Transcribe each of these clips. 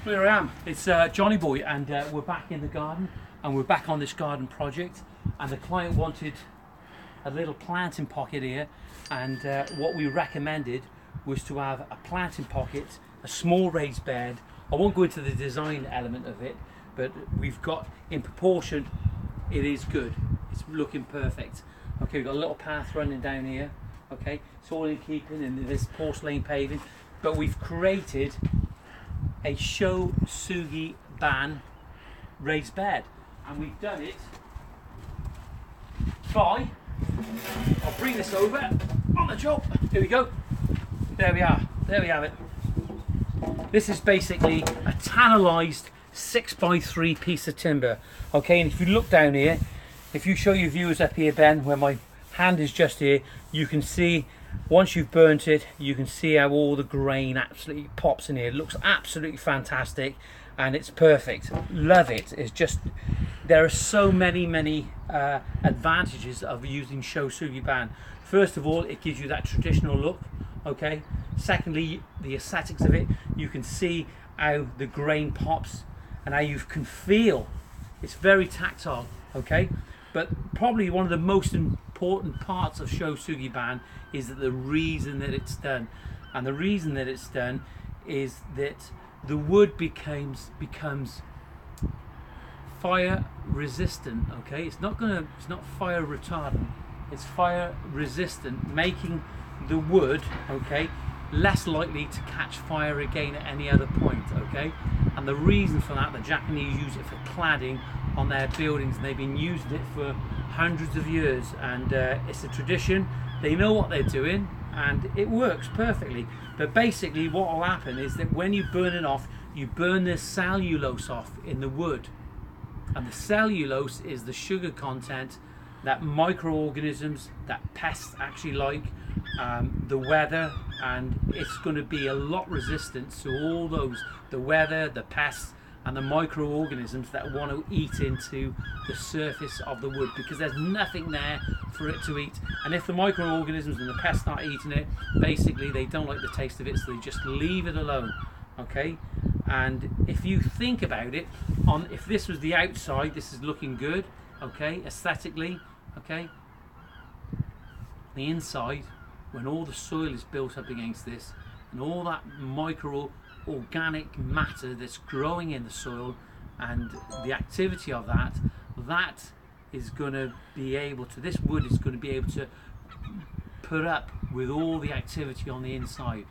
Here I am. It's Johnyboy, and we're back in the garden, and we're back on this garden project. And the client wanted a little planting pocket here, and what we recommended was to have a planting pocket, a small raised bed. I won't go into the design element of it, but we've got, in proportion, it is good. It's looking perfect. Okay, we've got a little path running down here. Okay, it's all in keeping in this porcelain paving, but we've created a To SHOU BAN raised bed, and we've done it by, I'll bring this over on the job. Here we go. There we are. There we have it. This is basically a tannalized 6x3 piece of timber. Okay, and if you look down here, if you show your viewers up here, Ben, where my hand is just here, you can see once you've burnt it, you can see how all the grain absolutely pops in here. It looks absolutely fantastic, and it's perfect. Love it. It's just, there are so many advantages of using To SHOU BAN. First of all, it gives you that traditional look. Okay. Secondly, the aesthetics of it, you can see how the grain pops and how you can feel. It's very tactile. Okay. But probably one of the most important parts of To SHOU BAN is that the reason that it's done, and the reason that it's done is that the wood becomes fire resistant. Okay, it's not fire retardant. It's fire resistant, making the wood, okay, less likely to catch fire again at any other point. Okay, and the reason for that, the Japanese use it for cladding on their buildings, and they've been using it for hundreds of years, and it's a tradition. They know what they're doing, and it works perfectly. But basically what will happen is that when you burn it off, you burn the cellulose off in the wood, and the cellulose is the sugar content that microorganisms, that pests actually like, the weather, and it's going to be a lot resistant to all those, the weather, the pests, and the microorganisms that want to eat into the surface of the wood, because there's nothing there for it to eat. And if the microorganisms and the pests start eating it, basically they don't like the taste of it, so they just leave it alone. Okay, and if you think about it, if this was the outside, this is looking good, okay, aesthetically, okay, the inside, when all the soil is built up against this and all that micro-organic matter that's growing in the soil and the activity of that is going to be able to, this wood is going to be able to put up with all the activity on the inside.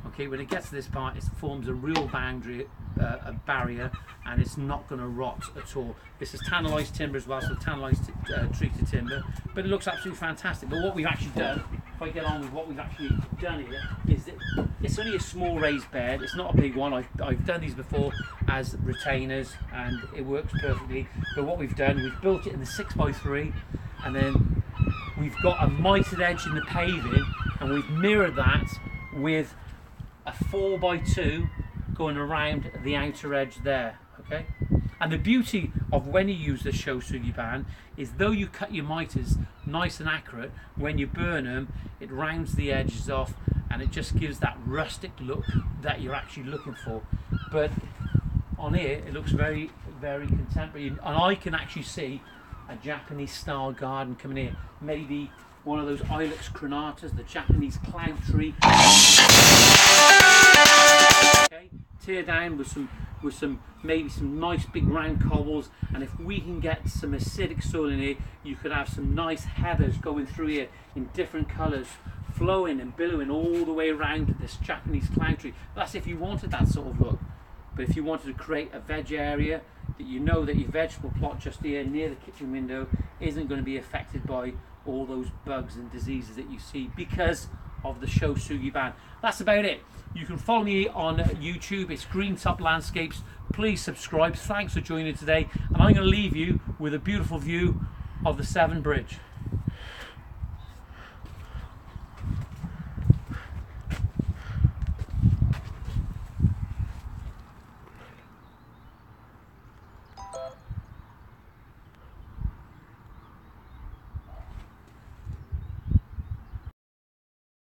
Okay, when it gets to this part, it forms a real boundary, a barrier, and it's not going to rot at all. This is tannalized timber as well, so tannalized treated timber, but it looks absolutely fantastic. But what we've actually done, if I get on with what we've actually done here, is that it's only a small raised bed. It's not a big one. I've done these before as retainers, and it works perfectly. But what we've done, we've built it in the 6x3, and then we've got a mitered edge in the paving, and we've mirrored that with a 4x2 going around the outer edge there. Okay, and the beauty of when you use the To SHOU BAN is, though you cut your miters nice and accurate, when you burn them, it rounds the edges off, and it just gives that rustic look that you're actually looking for. But on here, it looks very contemporary, and I can actually see a Japanese style garden coming here. Maybe one of those Ilex crenatas, the Japanese cloud tree. Okay, tear down with some maybe some nice big round cobbles, and if we can get some acidic soil in here, you could have some nice heathers going through here in different colours, flowing and billowing all the way around this Japanese cloud tree. That's if you wanted that sort of look. But if you wanted to create a veg area that you know that your vegetable plot just here near the kitchen window isn't going to be affected by all those bugs and diseases that you see because of the To SHOU BAN. That's about it. You can follow me on YouTube. It's Green Top Landscapes. Please subscribe. Thanks for joining today, and I'm going to leave you with a beautiful view of the Severn Bridge.